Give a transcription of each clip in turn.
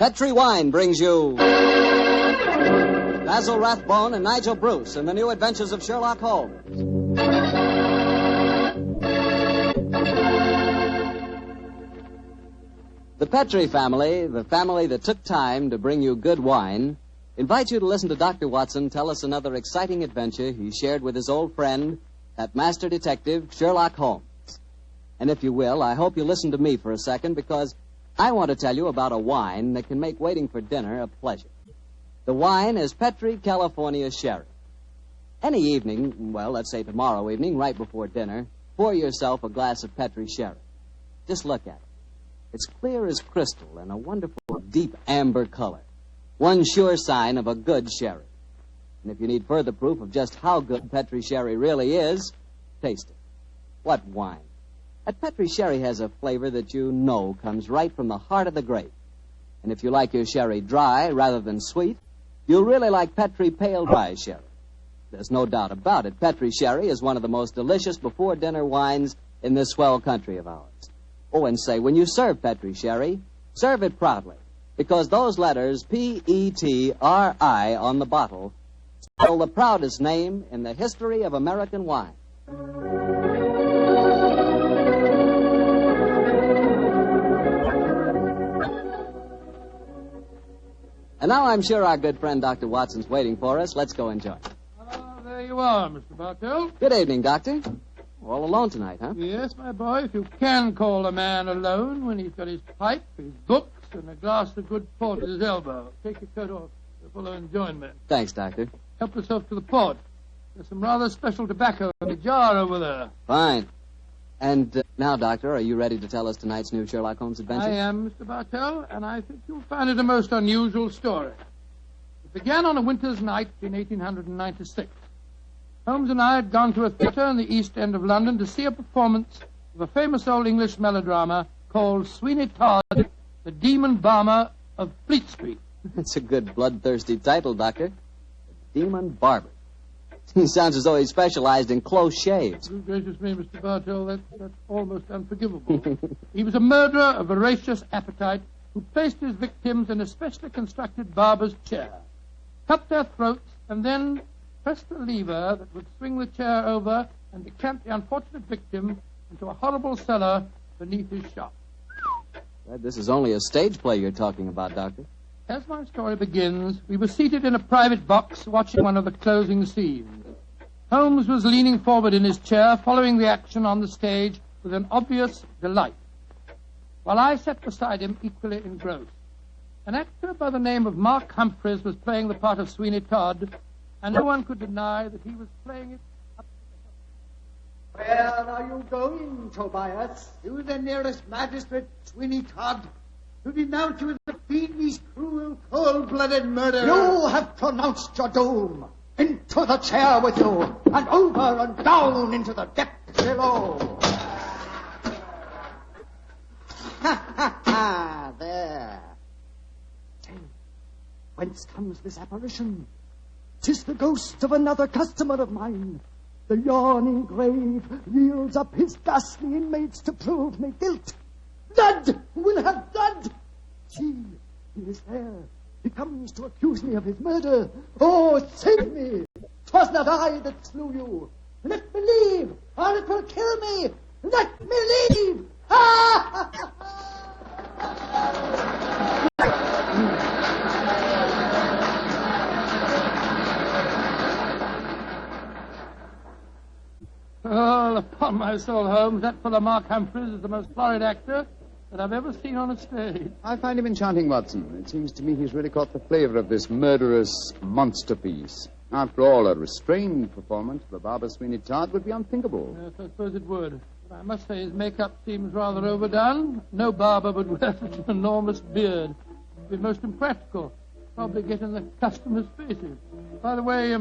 Petri Wine brings you Basil Rathbone and Nigel Bruce in the new adventures of Sherlock Holmes. The Petri family, the family that took time to bring you good wine, invites you to listen to Dr. Watson tell us another exciting adventure he shared with his old friend, that master detective, Sherlock Holmes. And if you will, I hope you'll listen to me for a second, because I want to tell you about a wine that can make waiting for dinner a pleasure. The wine is Petri California Sherry. Any evening, well, let's say tomorrow evening, right before dinner, pour yourself a glass of Petri Sherry. Just look at it. It's clear as crystal and a wonderful deep amber color. One sure sign of a good sherry. And if you need further proof of just how good Petri Sherry really is, taste it. What wine? That Petri Sherry has a flavor that you know comes right from the heart of the grape. And if you like your sherry dry rather than sweet, you'll really like Petri Pale Dry Sherry. There's no doubt about it. Petri Sherry is one of the most delicious before-dinner wines in this swell country of ours. Oh, and say, when you serve Petri Sherry, serve it proudly, because those letters, P-E-T-R-I, on the bottle, spell the proudest name in the history of American wine. And now I'm sure our good friend Dr. Watson's waiting for us. Let's go enjoy. There you are, Mr. Bartell. Good evening, Doctor. All alone tonight, huh? Yes, my boy, if you can call a man alone when he's got his pipe, his books, and a glass of good port at his elbow. Take your coat off for fuller enjoyment. Thanks, Doctor. Help yourself to the port. There's some rather special tobacco in the jar over there. Fine. And now, Doctor, are you ready to tell us tonight's new Sherlock Holmes adventure? I am, Mr. Bartell, and I think you'll find it a most unusual story. It began on a winter's night in 1896. Holmes and I had gone to a theatre in the East End of London to see a performance of a famous old English melodrama called Sweeney Todd, the Demon Barber of Fleet Street. That's a good bloodthirsty title, Doctor. The Demon Barber. He sounds as though he specialized in close shaves. Good gracious me, Mr. Bartell, that's almost unforgivable. He was a murderer of voracious appetite who placed his victims in a specially constructed barber's chair, cut their throats, and then pressed the lever that would swing the chair over and decamp the unfortunate victim into a horrible cellar beneath his shop. This is only a stage play you're talking about, Doctor. As my story begins, we were seated in a private box watching one of the closing scenes. Holmes was leaning forward in his chair, following the action on the stage with an obvious delight, while I sat beside him equally engrossed. An actor by the name of Mark Humphreys was playing the part of Sweeney Todd, and no one could deny that he was playing it up to the... Where are you going, Tobias? To the nearest magistrate, Sweeney Todd, to denounce you as the fiendish, cruel, cold-blooded murderer. You have pronounced your doom. Into the chair with you, and over and down into the depths below. Ha, ha, ha, there. Say, whence comes this apparition? 'Tis the ghost of another customer of mine. The yawning grave yields up his ghastly inmates to prove me guilt. Blood will have blood. See, he is there. He comes to accuse me of his murder. Oh, save me. 'Twas not I that slew you. Let me leave, or it will kill me. Let me leave. Ha, ha, ha. Oh, upon my soul, Holmes, that fellow Mark Humphreys is the most florid actor that I've ever seen on a stage. I find him enchanting, Watson. It seems to me he's really caught the flavor of this murderous monster piece. After all, a restrained performance of the Barber Sweeney Todd would be unthinkable. Yes, I suppose it would. But I must say his makeup seems rather overdone. No barber would wear such an enormous beard. It'd be most impractical. Probably get in the customers' faces. By the way,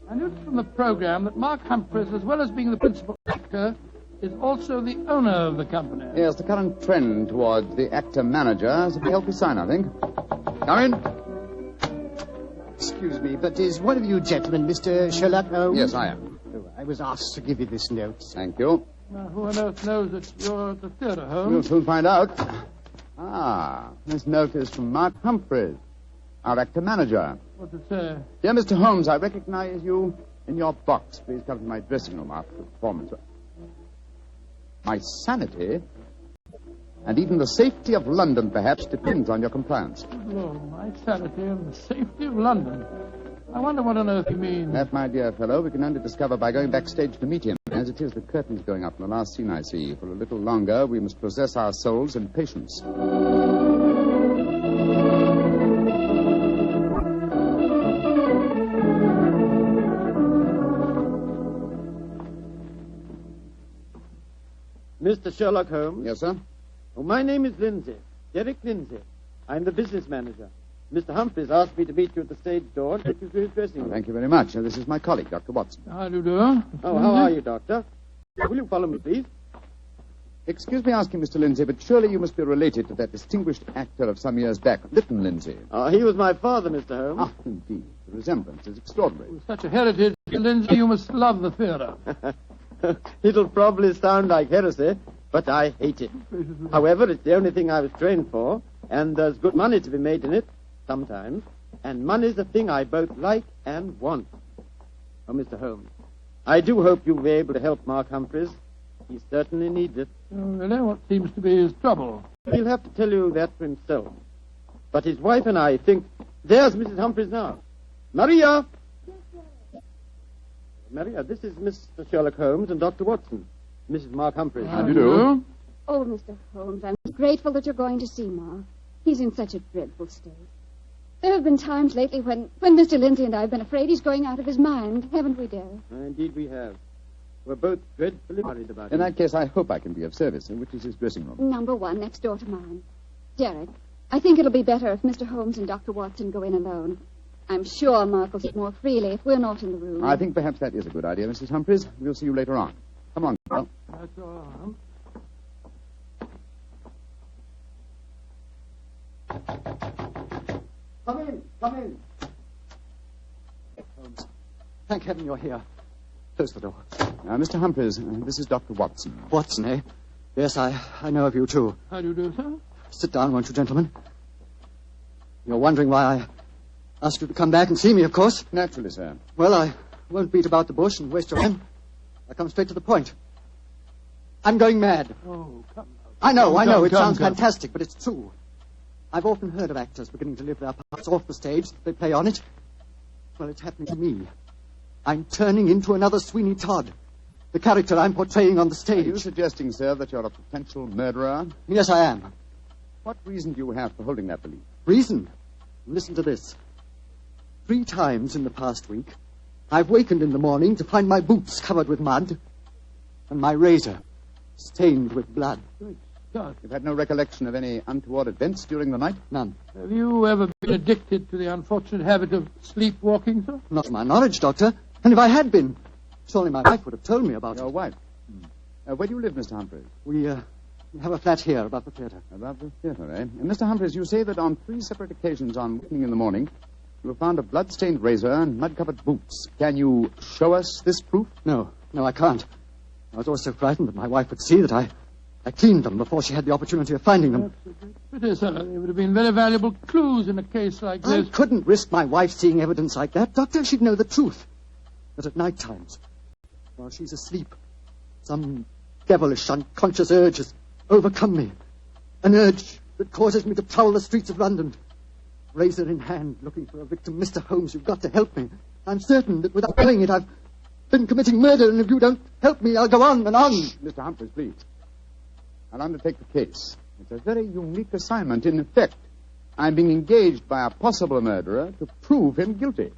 I noticed from the program that Mark Humphreys, as well as being the principal actor, is also the owner of the company. Yes, the current trend toward the actor-manager is a healthy sign, I think. Come in. Excuse me, but is one of you gentlemen Mr. Sherlock Holmes? Yes, I am. Oh, I was asked to give you this note. Thank you. Now, who on earth knows that you're at the theatre, Holmes? We'll soon find out. This note is from Mark Humphreys, our actor-manager. What's it say? Dear Mr. Holmes, I recognize you in your box. Please come to my dressing room after the performance. My sanity, and even the safety of London, perhaps, depends on your compliance. Oh, my sanity and the safety of London. I wonder what on earth you mean. That, my dear fellow, we can only discover by going backstage to meet him. As it is, the curtain's going up in the last scene I see. For a little longer, we must possess our souls in patience. Mr. Sherlock Holmes? Yes, sir? Oh, my name is Lindsay. Derek Lindsay. I'm the business manager. Mr. Humphreys asked me to meet you at the stage door and take you to his dressing room. Thank you very much. This is my colleague, Dr. Watson. How do you do? Oh, how are you, Doctor? Will you follow me, please? Excuse me asking, Mr. Lindsay, but surely you must be related to that distinguished actor of some years back, Lytton Lindsay. He was my father, Mr. Holmes. Indeed. The resemblance is extraordinary. With such a heritage, Lindsay, you must love the theatre. It'll probably sound like heresy, but I hate it. However, it's the only thing I was trained for, and there's good money to be made in it, sometimes. And money's the thing I both like and want. Oh, Mr. Holmes, I do hope you'll be able to help Mark Humphreys. He certainly needs it. Oh, really? What seems to be his trouble? He'll have to tell you that for himself. But his wife and I think... There's Mrs. Humphreys now. Maria! Maria, this is Mr. Sherlock Holmes and Dr. Watson. Mrs. Mark Humphreys. How do you do? Oh, Mr. Holmes, I'm grateful that you're going to see Mark. He's in such a dreadful state. There have been times lately when Mr. Lindsay and I have been afraid he's going out of his mind, haven't we, dear? Indeed we have. We're both dreadfully worried about him. In that case, I hope I can be of service. Which is his dressing room? Number 1, next door to mine. Derek, I think it'll be better if Mr. Holmes and Dr. Watson go in alone. I'm sure Mark will sit more freely if we're not in the room. I think perhaps that is a good idea, Mrs. Humphreys. We'll see you later on. Come on, girl. That's all. Come in. Holmes, thank heaven you're here. Close the door. Mr. Humphreys, this is Dr. Watson. Watson, eh? Yes, I know of you, too. How do you do, sir? Sit down, won't you, gentlemen? You're wondering why I asked you to come back and see me, of course. Naturally, sir. Well, I won't beat about the bush and waste your time. I come straight to the point. I'm going mad. Oh, come I know. It sounds come. fantastic, but it's true. I've often heard of actors beginning to live their parts off the stage. They play on it. Well, it's happening to me. I'm turning into another Sweeney Todd. The character I'm portraying on the stage. Are you suggesting, sir, that you're a potential murderer? Yes, I am. What reason do you have for holding that belief? Reason? Listen to this. 3 times in the past week, I've wakened in the morning to find my boots covered with mud and my razor stained with blood. God. You've had no recollection of any untoward events during the night? None. Have you ever been addicted to the unfortunate habit of sleepwalking, sir? Not to my knowledge, Doctor. And if I had been, surely my wife would have told me about Your it. wife? Where do you live, Mr. Humphreys? We have a flat here above the theatre. Above the theatre, eh? And Mr. Humphreys, you say that on 3 separate occasions on wakening in the morning, you have found a blood-stained razor and mud-covered boots. Can you show us this proof? No, I can't. I was always so frightened that my wife would see that I cleaned them before she had the opportunity of finding them. It is, sir. They would have been very valuable clues in a case like I this. couldn't risk my wife seeing evidence like that. Doctor, she'd know the truth. But at night times, while she's asleep, some devilish, unconscious urge has overcome me. An urge that causes me to prowl the streets of London. Razor in hand, looking for a victim. Mr. Holmes, you've got to help me. I'm certain that without knowing it, I've been committing murder, and if you don't help me, I'll go on and on. Mr. Humphreys, please. I'll undertake the case. It's a very unique assignment. In effect, I'm being engaged by a possible murderer to prove him guilty.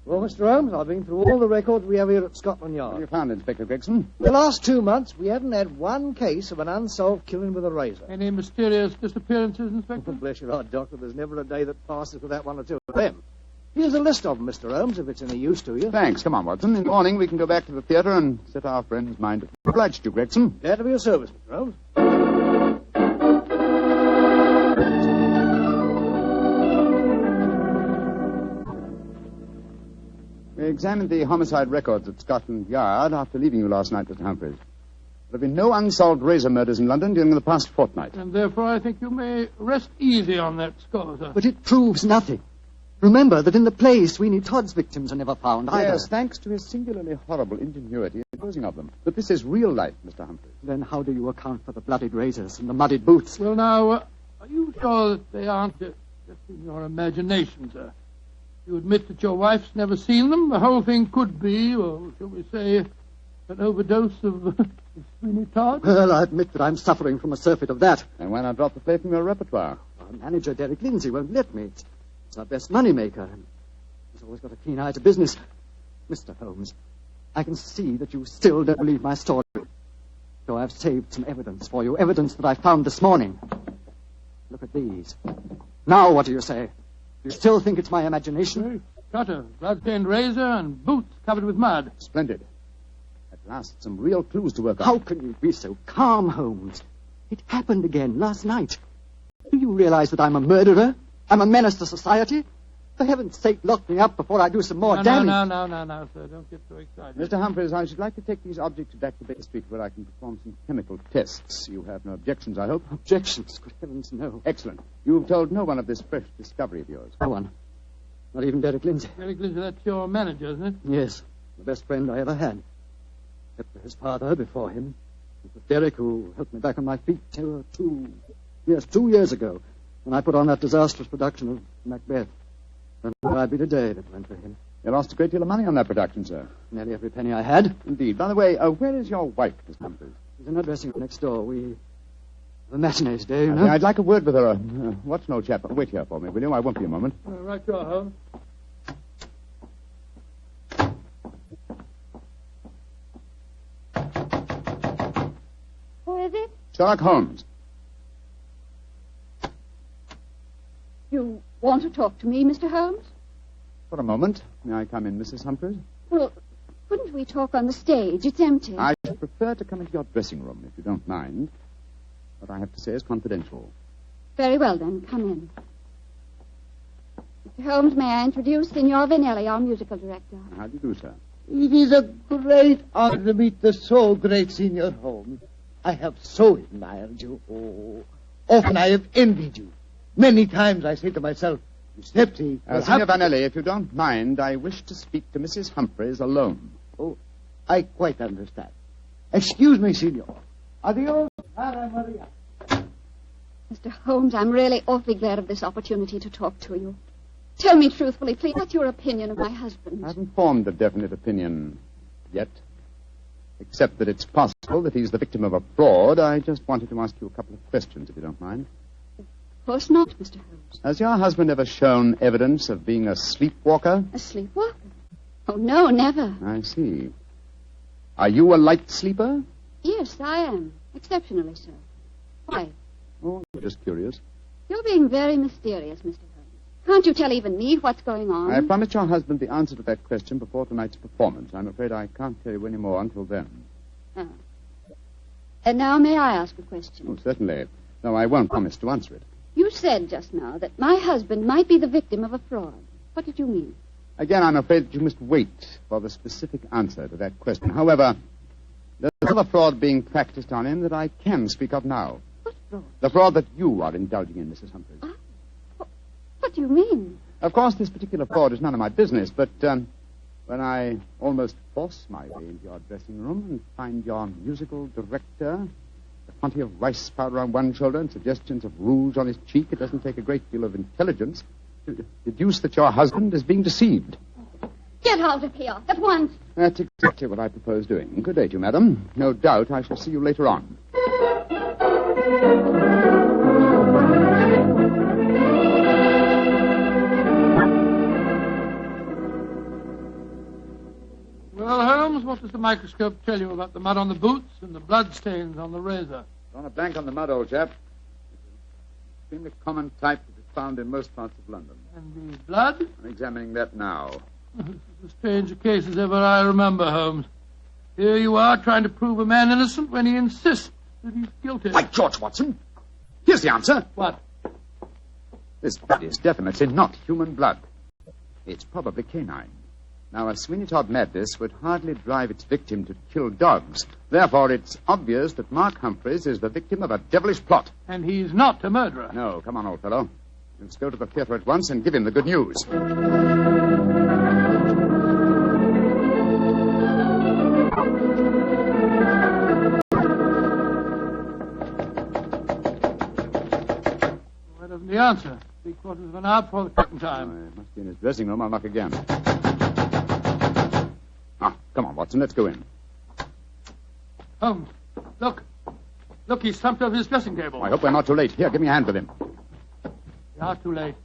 Well, Mr. Holmes, I've been through all the records we have here at Scotland What have you Yard. found, Inspector Gregson? The last 2 months, we haven't had one case of an unsolved killing with a razor. Any mysterious disappearances, Inspector? Bless your heart, Doctor, there's never a day that passes without 1 or 2 of them. Here's a list of them, Mr. Holmes, if it's any use to you. Thanks. Come on, Watson. In the morning, we can go back to the theatre and set our friend's mind. Obliged you, Gregson. Glad to be of service, Mr. Holmes. examined the homicide records at Scotland Yard after leaving you last night, Mr. Humphreys. There have been no unsolved razor murders in London during the past fortnight. And therefore I think you may rest easy on that score, sir. But it proves nothing. Remember that in the play, Sweeney Todd's victims are never found either. Yes, thanks to his singularly horrible ingenuity in disposing of them. But this is real life, Mr. Humphreys. Then how do you account for the bloodied razors and the muddied boots? Well, now, are you sure that they aren't just in your imagination, sir? You admit that your wife's never seen them? The whole thing could be, or shall we say, an overdose of Sweeney Todd? Well, I admit that I'm suffering from a surfeit of that. And why not drop the play from your repertoire? Our manager, Derek Lindsay, won't let me. It's our best money-maker. He's always got a keen eye to business. Mr. Holmes, I can see that you still don't believe my story. So I've saved some evidence for you, evidence that I found this morning. Look at these. Now what do you say? Do you still think it's my imagination? Cutter, blood-stained razor, and boots covered with mud. Splendid. At last, some real clues to work on. How can you be so calm, Holmes? It happened again last night. Do you realize that I'm a murderer? I'm a menace to society? For heaven's sake, lock me up before I do some more damage. No, sir. Don't get so excited. Mr. Humphreys, I should like to take these objects back to Baker Street where I can perform some chemical tests. You have no objections, I hope? Objections? Good heavens, no. Excellent. You've told no one of this fresh discovery of yours. No one. Not even Derek Lindsay. Derek Lindsay, that's your manager, isn't it? Yes. The best friend I ever had. Except for his father before him. It was Derek who helped me back on my feet 2 years ago, when I put on that disastrous production of Macbeth. And where I'd be today if it went for him. You lost a great deal of money on that production, sir. Nearly every penny I had. Indeed. By the way, where is your wife, Mr. Humphreys? She's in her dressing room next door. We have a matinee today, you know. I'd like a word with her. Watson, old chap. Wait here for me, will you? I won't be a moment. Right you are, Holmes. Who is it? Sherlock Holmes. You want to talk to me, Mr. Holmes? For a moment. May I come in, Mrs. Humphreys? Well, couldn't we talk on the stage? It's empty. I should prefer to come into your dressing room, if you don't mind. What I have to say is confidential. Very well, then. Come in. Mr. Holmes, may I introduce Signor Vanelli, our musical director? How do you do, sir? It is a great honor to meet the so great Signor Holmes. I have so admired you. Oh, often I have envied you. Many times I say to myself, Snipsy... Signor Vanelli, if you don't mind, I wish to speak to Mrs. Humphreys alone. Oh, I quite understand. Excuse me, Signor. Adios, Cara Maria. Mr. Holmes, I'm really awfully glad of this opportunity to talk to you. Tell me truthfully, please, what's your opinion of my husband? I haven't formed a definite opinion yet, except that it's possible that he's the victim of a fraud. I just wanted to ask you a couple of questions, if you don't mind. Of course not, Mr. Holmes. Has your husband ever shown evidence of being a sleepwalker? A sleepwalker? Oh, no, never. I see. Are you a light sleeper? Yes, I am. Exceptionally so. Why? Oh, I'm just curious. You're being very mysterious, Mr. Holmes. Can't you tell even me what's going on? I promised your husband the answer to that question before tonight's performance. I'm afraid I can't tell you any more until then. Oh. And now may I ask a question? Oh, certainly. No, I won't promise to answer it. You said just now that my husband might be the victim of a fraud. What did you mean? Again, I'm afraid that you must wait for the specific answer to that question. However, there's another fraud being practiced on him that I can speak of now. What fraud? The fraud that you are indulging in, Mrs. Humphreys. What do you mean? Of course, this particular fraud is none of my business, but when I almost force my way into your dressing room and find your musical director, a quantity of rice powder on one shoulder and suggestions of rouge on his cheek, it doesn't take a great deal of intelligence to deduce that your husband is being deceived. Get out of here at once. That's exactly what I propose doing. Good day to you, madam. No doubt I shall see you later on. Well, Holmes, what does the microscope tell you about the mud on the boots and the blood stains on the razor? Drawn a blank on the mud, old chap. It's an extremely common type that is found in most parts of London. And the blood? I'm examining that now. This is as strange a case as ever I remember, Holmes. Here you are trying to prove a man innocent when he insists that he's guilty. By George, Watson. Here's the answer. What? This blood is definitely not human blood. It's probably canine. Now, a Sweeney Todd madness would hardly drive its victim to kill dogs. Therefore, it's obvious that Mark Humphreys is the victim of a devilish plot. And he's not a murderer. No, come on, old fellow. Let's go to the theater at once and give him the good news. Why doesn't he answer? 3/4 of an hour before the curtain time. He must be in his dressing room. I'll knock again. Come on, Watson, let's go in. Holmes, look. Look, he's slumped over his dressing table. I hope we're not too late. Here, give me a hand with him. We are too late.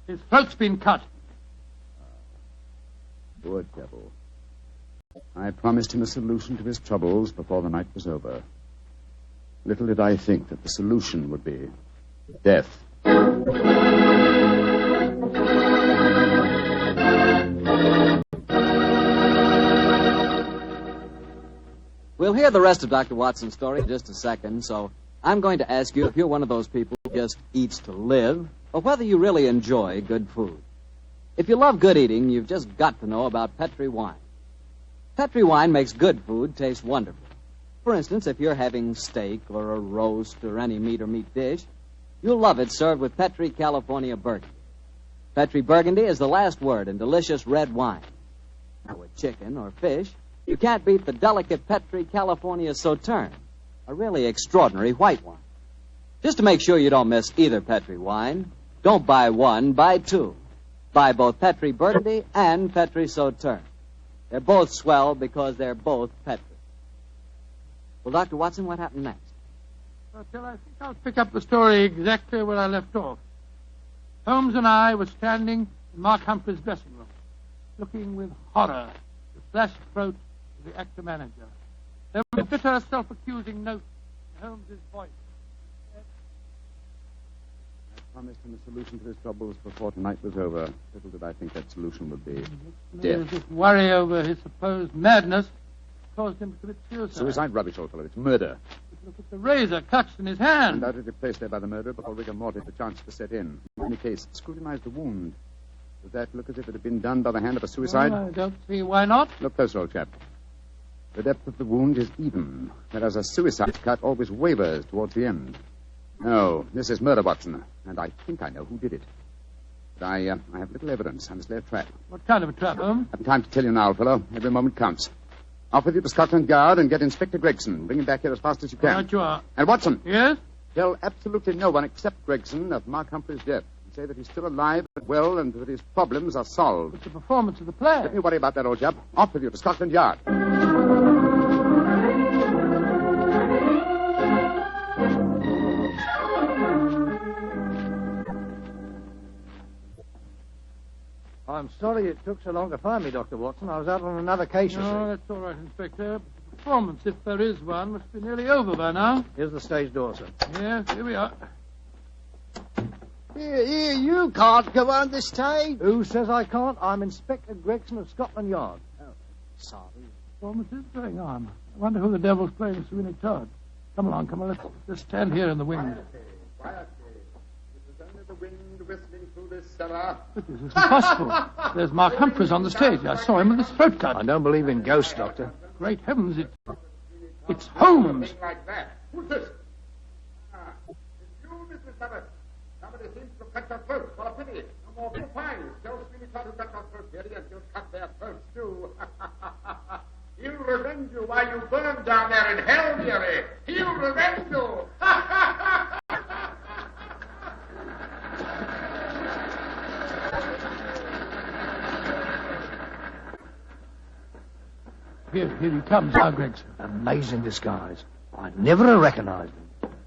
His throat's been cut. Poor devil. I promised him a solution to his troubles before the night was over. Little did I think that the solution would be death. We'll hear the rest of Dr. Watson's story in just a second, so I'm going to ask you if you're one of those people who just eats to live, or whether you really enjoy good food. If you love good eating, you've just got to know about Petri wine. Petri wine makes good food taste wonderful. For instance, if you're having steak or a roast or any meat or meat dish, you'll love it served with Petri California Burgundy. Petri Burgundy is the last word in delicious red wine. Now, with chicken or fish, you can't beat the delicate Petri California Sauterne, a really extraordinary white wine. Just to make sure you don't miss either Petri wine, don't buy one, buy two. Buy both Petri Burgundy and Petri Sauterne. They're both swell because they're both Petri. Well, Dr. Watson, what happened next? Well, I think I'll pick up the story exactly where I left off. Holmes and I were standing in Mark Humphrey's dressing room, looking with horror at the slashed throat of the actor-manager. There was a bitter, self-accusing note in Holmes's voice. I promised him a solution to his troubles before tonight was over. Little did I think that solution would be death. This worry over his supposed madness caused him to commit suicide. Suicide? Rubbish, old fellow. It's murder. Look at the razor clutched in his hand. Undoubtedly placed there by the murderer before rigor mortis had the chance to set in. In any case, scrutinize the wound. Does that look as if it had been done by the hand of a suicide? Well, I don't see why not. Look closer, old chap. The depth of the wound is even, whereas a suicide cut always wavers towards the end. No, this is murder, Watson, and I think I know who did it. But I have little evidence. I must lay a trap. What kind of a trap, Holmes? I haven't time to tell you now, old fellow. Every moment counts. Off with you to Scotland Yard and get Inspector Gregson. Bring him back here as fast as you can. Right you are. And Watson. Yes? Tell absolutely no one except Gregson of Mark Humphrey's death. And say that he's still alive and well and that his problems are solved. It's the performance of the play. Don't you worry about that, old chap. Off with you to Scotland Yard. I'm sorry it took so long to find me, Dr. Watson. I was out on another case, you see. No, that's all right, Inspector. The performance, if there is one, must be nearly over by now. Here's the stage door, sir. Yes, here we are. Here, you can't go on the stage. Who says I can't? I'm Inspector Gregson of Scotland Yard. Sorry. Performance is going on. I wonder who the devil's playing Sweeney Todd. Come along, let's just stand here in the wings. Quietly. It is only the wind whistling through this cellar. But this isn't possible. There's Mark Humphreys on the stage. I saw him with his throat cut. I don't believe in ghosts, Doctor. Great heavens, it's Holmes. Something like that. Who's this? It's you, Mr. Savage. Somebody seems to cut your throat. For a pity. No more blue fines. Tell Sweeney Todd who cut your throat, dearie, and you'll cut their throats, too. He'll revenge you while you burn down there in hell, dearie. He'll revenge you. Here he comes now, Gregson. Amazing disguise. I never have recognized him.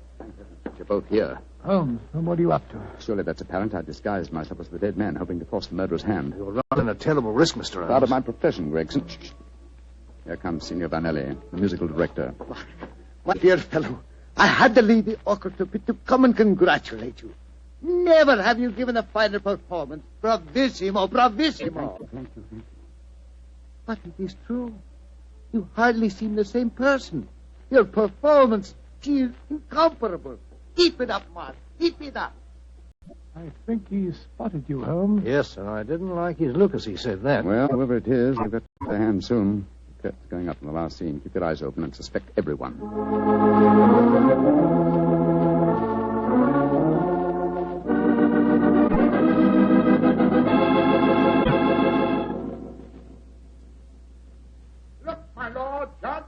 You're both here. Holmes, and what are you up to? Surely that's apparent. I disguised myself as the dead man, hoping to force the murderer's hand. You're running a terrible risk, Mr. Holmes. Part of my profession, Gregson. Shh. Here comes Signor Vanelli, the musical director. My dear fellow, I had to leave the orchestra pit to come and congratulate you. Never have you given a finer performance. Bravissimo, bravissimo. Thank you. But it is true. You hardly seem the same person. Your performance, she is incomparable. Keep it up, Mark. Keep it up. I think he spotted you, Holmes. Yes, sir. I didn't like his look as he said that. Well, whoever it is, we've got their hand soon. The curtain's going up in the last scene. Keep your eyes open and suspect everyone. Look, my lord, Judge.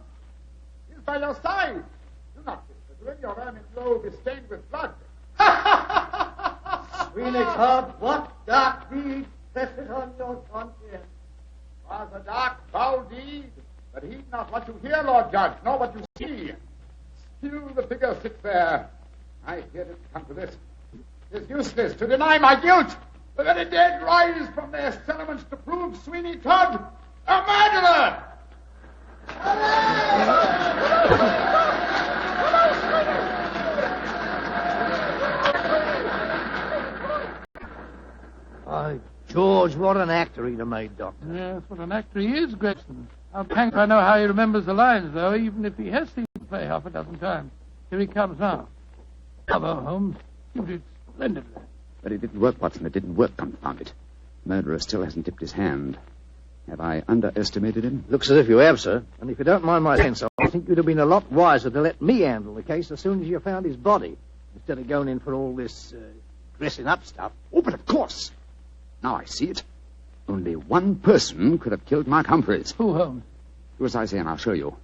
He's by your side. Do not whisper. Your ermine robe is stained with blood. Sweeney Todd, what dark deed presses on your conscience? Was a dark, foul deed, but heed not what you hear, Lord Judge, nor what you see. Still the figure sits there. I feared it to come to this. It is useless to deny my guilt. The very dead rise from their settlements to prove Sweeney Todd a murderer. By George, what an actor he'd have made, Doctor. Yes, what an actor he is, Gregson. I'm hanged if I know how he remembers the lines, though, even if he has seen the play half a dozen times. Here he comes now. Bravo, Holmes. You did splendidly. But it didn't work, Watson. It didn't work, confound it. The murderer still hasn't tipped his hand. Have I underestimated him? Looks as if you have, sir. And if you don't mind my saying so, I think you'd have been a lot wiser to let me handle the case as soon as you found his body, instead of going in for all this dressing up stuff. Oh, but of course. Now I see it. Only one person could have killed Mark Humphreys. Who, Holmes? Do as I say, and I'll show you.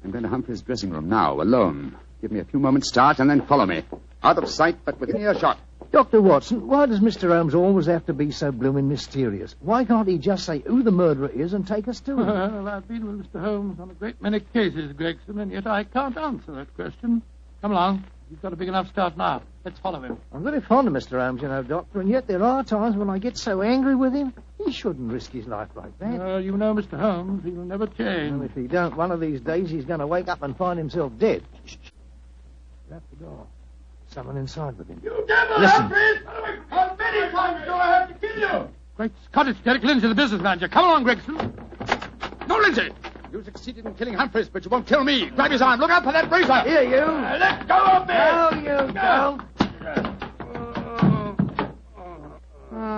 I'm going to Humphreys' dressing room now, alone. Give me a few moments' start, and then follow me. Out of sight, but within earshot. Dr. Watson, why does Mr. Holmes always have to be so blooming mysterious? Why can't he just say who the murderer is and take us to him? Well, I've been with Mr. Holmes on a great many cases, Gregson, and yet I can't answer that question. Come along. You've got a big enough start now. Let's follow him. I'm very fond of Mr. Holmes, you know, Doctor, and yet there are times when I get so angry with him. He shouldn't risk his life like that. You know Mr. Holmes. He'll never change. Well, if he don't, one of these days he's going to wake up and find himself dead. Shh. Shut the door. Someone inside with him. You devil, Listen. Humphreys! How many times do I have to kill you? Great Scott, it's Derek Lindsay, the business manager. Come along, Gregson. No, Lindsay! You succeeded in killing Humphreys, but you won't kill me. Grab his arm. Look out for that razor. Here, you. Let go of me! No, you don't.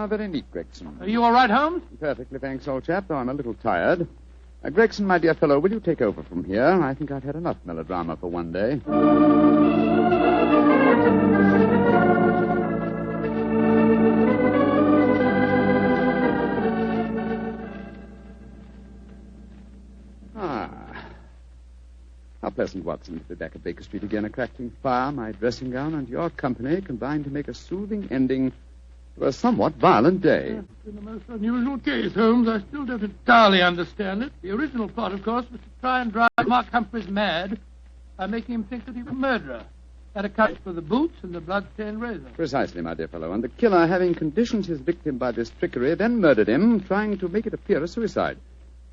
Very neat, Gregson. Are you all right, Holmes? Perfectly, thanks, old chap, though I'm a little tired. Gregson, my dear fellow, will you take over from here? I think I've had enough melodrama for one day. How pleasant, Watson, to be back at Baker Street again. A crackling fire, my dressing gown, and your company combined to make a soothing ending to a somewhat violent day. It's been a most unusual case, Holmes. I still don't entirely understand it. The original plot, of course, was to try and drive Mark Humphreys mad by making him think that he was a murderer. That accounts for the boots and the blood-stained razor. Precisely, my dear fellow. And the killer, having conditioned his victim by this trickery, then murdered him, trying to make it appear a suicide.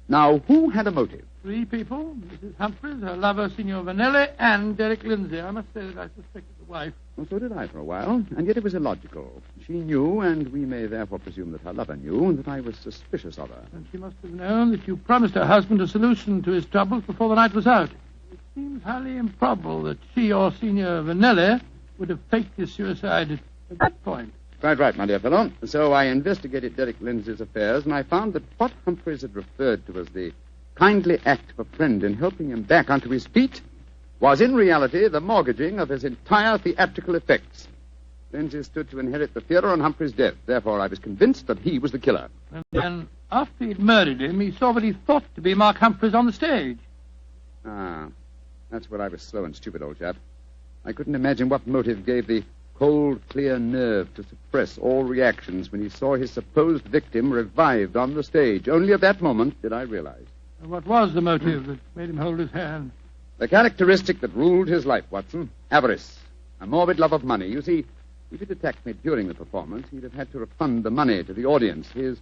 Now, who had a motive? 3 people. Mrs. Humphreys, her lover, Signor Vanelli, and Derek Lindsay. I must say that I suspected the wife. Well, so did I for a while, and yet it was illogical. She knew, and we may therefore presume that her lover knew, that I was suspicious of her. And she must have known that you promised her husband a solution to his troubles before the night was out. It seems highly improbable that she or Signor Vanelli would have faked his suicide at that point. Quite right, my dear fellow. So I investigated Derek Lindsay's affairs, and I found that what Humphreys had referred to as the kindly act of a friend in helping him back onto his feet was in reality the mortgaging of his entire theatrical effects. Lindsay stood to inherit the theatre on Humphrey's death. Therefore, I was convinced that he was the killer. And then, after he'd murdered him, he saw what he thought to be Mark Humphreys on the stage. Ah, that's where I was slow and stupid, old chap. I couldn't imagine what motive gave the cold, clear nerve to suppress all reactions when he saw his supposed victim revived on the stage. Only at that moment did I realize. And what was the motive that made him hold his hand? The characteristic that ruled his life, Watson. Avarice. A morbid love of money. You see, if he'd attacked me during the performance, he'd have had to refund the money to the audience. His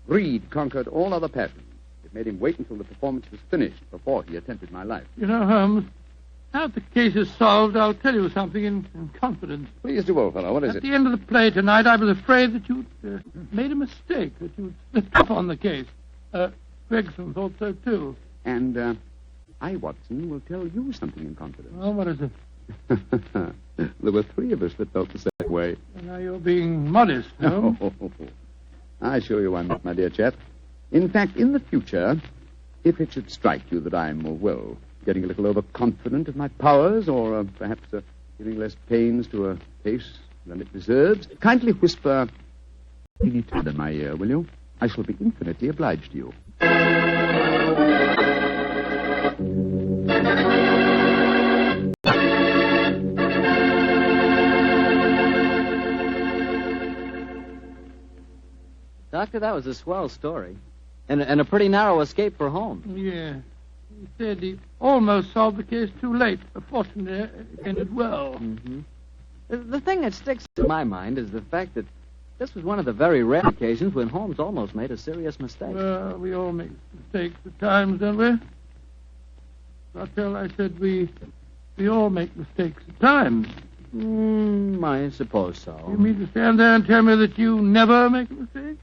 greed conquered all other passions. It made him wait until the performance was finished before he attempted my life. You know, Holmes, now that the case is solved, I'll tell you something in confidence. Please do, old fellow. What is At it? the end of the play tonight, I was afraid that you'd made a mistake, that you'd slipped up on the case. Gregson thought so, too. And I, Watson, will tell you something in confidence. Well, what is it? There were 3 of us that felt the same. way. Now you're being modest, no? I assure you I'm not, my dear chap. In fact, in the future, if it should strike you that I'm, getting a little overconfident of my powers, or perhaps giving less pains to a case than it deserves, kindly whisper teeny tender in my ear, will you? I shall be infinitely obliged to you. Doctor, that was a swell story. And a pretty narrow escape for Holmes. Yeah. He said he almost solved the case too late. Fortunately, it ended well. Mm-hmm. The thing that sticks in my mind is the fact that this was one of the very rare occasions when Holmes almost made a serious mistake. Well, we all make mistakes at times, don't we? Bartell, I said we all make mistakes at times. I suppose so. You mean to stand there and tell me that you never make a mistake?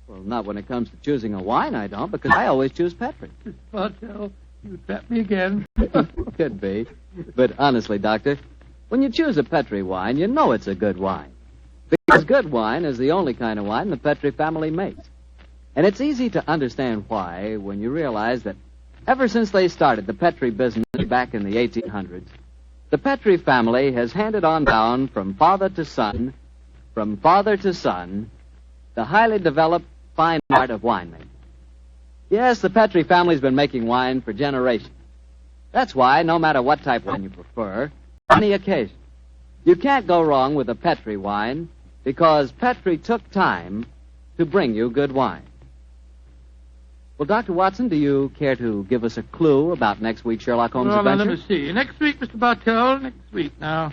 Well, not when it comes to choosing a wine, I don't, because I always choose Petri. Bartell, you trap me again. Could be. But honestly, Doctor, when you choose a Petri wine, you know it's a good wine. Because good wine is the only kind of wine the Petri family makes. And it's easy to understand why when you realize that ever since they started the Petri business back in the 1800s, the Petri family has handed on down from father to son, the highly developed fine art of winemaking. Yes, the Petri family's been making wine for generations. That's why, no matter what type of wine you prefer, on any occasion, you can't go wrong with a Petri wine because Petri took time to bring you good wine. Well, Dr. Watson, do you care to give us a clue about next week's Sherlock Holmes Well, adventure? now, let me see. Next week, Mr. Bartell, next week now.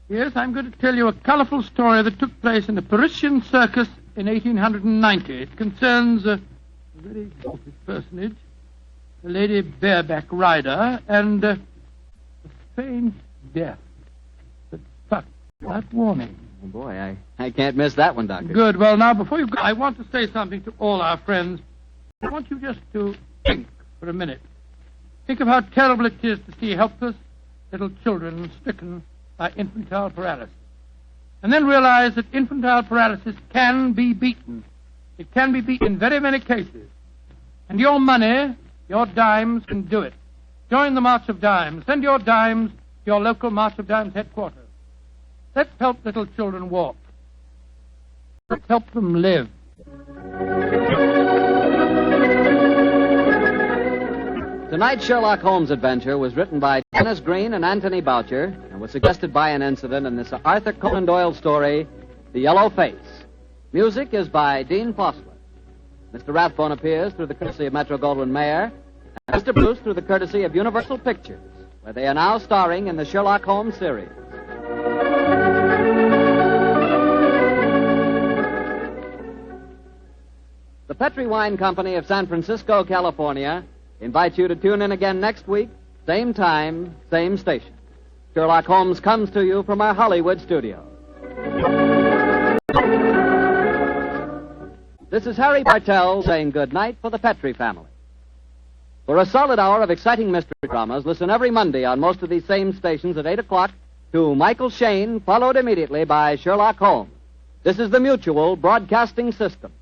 Yes, I'm going to tell you a colorful story that took place in the Parisian circus in 1890. It concerns a very exalted personage, a lady bareback rider, and a faint death that struck without warning. Oh, boy, I can't miss that one, Doctor. Good. Well, now, before you go, I want to say something to all our friends. I want you just to think for a minute. Think of how terrible it is to see helpless little children stricken by infantile paralysis. And then realize that infantile paralysis can be beaten. It can be beaten in very many cases. And your money, your dimes, can do it. Join the March of Dimes. Send your dimes to your local March of Dimes headquarters. Let's help little children walk. Let's help them live. Tonight's Sherlock Holmes adventure was written by Dennis Green and Anthony Boucher and was suggested by an incident in this Arthur Conan Doyle story, The Yellow Face. Music is by Dean Fossler. Mr. Rathbone appears through the courtesy of Metro-Goldwyn-Mayer, and Mr. Bruce through the courtesy of Universal Pictures, where they are now starring in the Sherlock Holmes series. The Petri Wine Company of San Francisco, California, invites you to tune in again next week, same time, same station. Sherlock Holmes comes to you from our Hollywood studio. This is Harry Bartell saying good night for the Petri family. For a solid hour of exciting mystery dramas, listen every Monday on most of these same stations at 8 o'clock to Michael Shayne, followed immediately by Sherlock Holmes. This is the Mutual Broadcasting System.